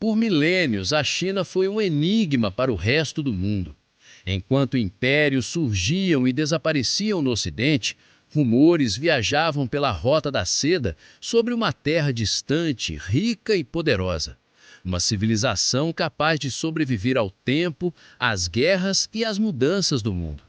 Por milênios, a China foi um enigma para o resto do mundo. Enquanto impérios surgiam e desapareciam no Ocidente, rumores viajavam pela Rota da Seda sobre uma terra distante, rica e poderosa. Uma civilização capaz de sobreviver ao tempo, às guerras e às mudanças do mundo.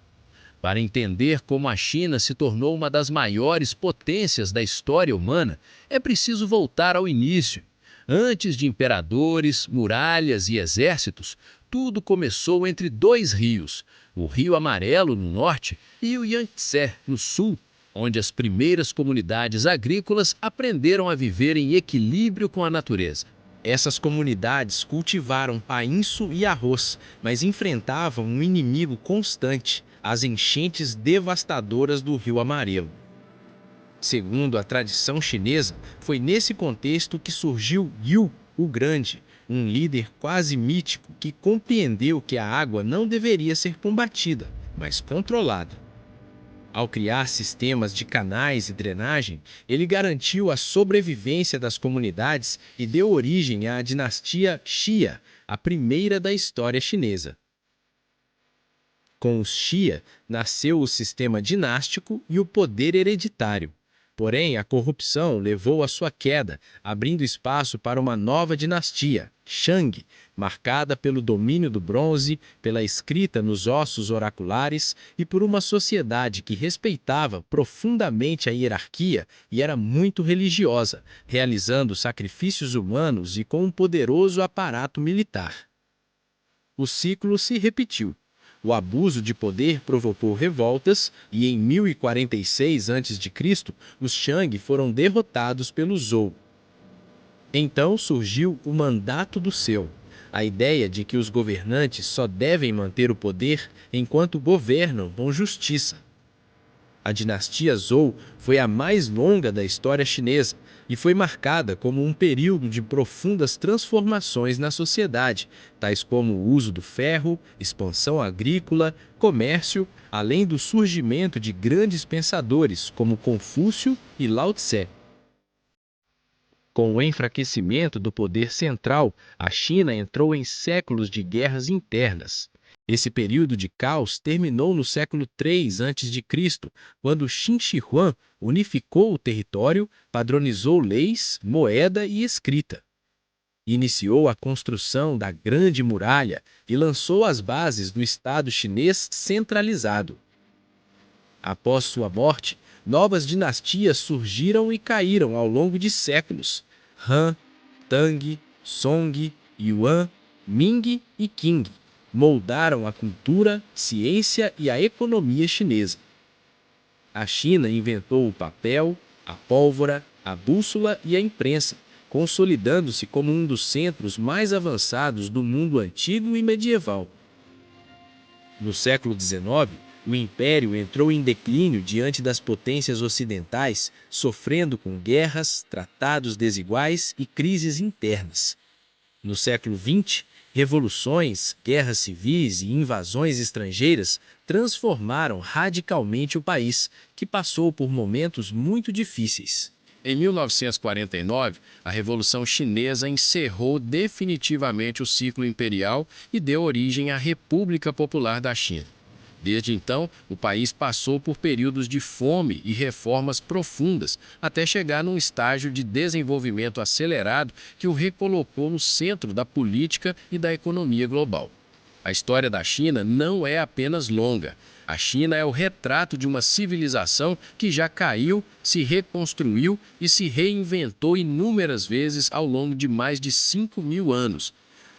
Para entender como a China se tornou uma das maiores potências da história humana, é preciso voltar ao início. Antes de imperadores, muralhas e exércitos, tudo começou entre dois rios, o Rio Amarelo no norte e o Yangtze no sul, onde as primeiras comunidades agrícolas aprenderam a viver em equilíbrio com a natureza. Essas comunidades cultivaram painço e arroz, mas enfrentavam um inimigo constante, as enchentes devastadoras do Rio Amarelo. Segundo a tradição chinesa, foi nesse contexto que surgiu Yu, o Grande, um líder quase mítico que compreendeu que a água não deveria ser combatida, mas controlada. Ao criar sistemas de canais e drenagem, ele garantiu a sobrevivência das comunidades e deu origem à dinastia Xia, a primeira da história chinesa. Com os Xia, nasceu o sistema dinástico e o poder hereditário. Porém, a corrupção levou à sua queda, abrindo espaço para uma nova dinastia, Shang, marcada pelo domínio do bronze, pela escrita nos ossos oraculares e por uma sociedade que respeitava profundamente a hierarquia e era muito religiosa, realizando sacrifícios humanos e com um poderoso aparato militar. O ciclo se repetiu. O abuso de poder provocou revoltas e em 1046 a.C., os Shang foram derrotados pelos Zhou. Então surgiu o Mandato do Céu, a ideia de que os governantes só devem manter o poder enquanto governam com justiça. A dinastia Zhou foi a mais longa da história chinesa e foi marcada como um período de profundas transformações na sociedade, tais como o uso do ferro, expansão agrícola, comércio, além do surgimento de grandes pensadores como Confúcio e Lao Tse. Com o enfraquecimento do poder central, a China entrou em séculos de guerras internas. Esse período de caos terminou no século III a.C., quando Qin Shi Huang unificou o território, padronizou leis, moeda e escrita. Iniciou a construção da Grande Muralha e lançou as bases do Estado chinês centralizado. Após sua morte, novas dinastias surgiram e caíram ao longo de séculos: Han, Tang, Song, Yuan, Ming e Qing moldaram a cultura, ciência e a economia chinesa. A China inventou o papel, a pólvora, a bússola e a imprensa, consolidando-se como um dos centros mais avançados do mundo antigo e medieval. No século XIX, o Império entrou em declínio diante das potências ocidentais, sofrendo com guerras, tratados desiguais e crises internas. No século XX, revoluções, guerras civis e invasões estrangeiras transformaram radicalmente o país, que passou por momentos muito difíceis. Em 1949, a Revolução Chinesa encerrou definitivamente o ciclo imperial e deu origem à República Popular da China. Desde então, o país passou por períodos de fome e reformas profundas, até chegar num estágio de desenvolvimento acelerado que o recolocou no centro da política e da economia global. A história da China não é apenas longa. A China é o retrato de uma civilização que já caiu, se reconstruiu e se reinventou inúmeras vezes ao longo de mais de 5.000 anos.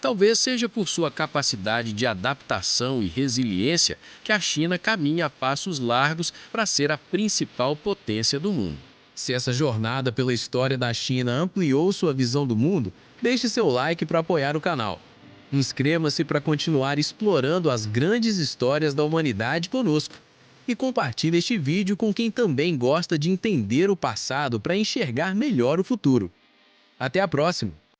Talvez seja por sua capacidade de adaptação e resiliência que a China caminha a passos largos para ser a principal potência do mundo. Se essa jornada pela história da China ampliou sua visão do mundo, deixe seu like para apoiar o canal. Inscreva-se para continuar explorando as grandes histórias da humanidade conosco. E compartilhe este vídeo com quem também gosta de entender o passado para enxergar melhor o futuro. Até a próxima!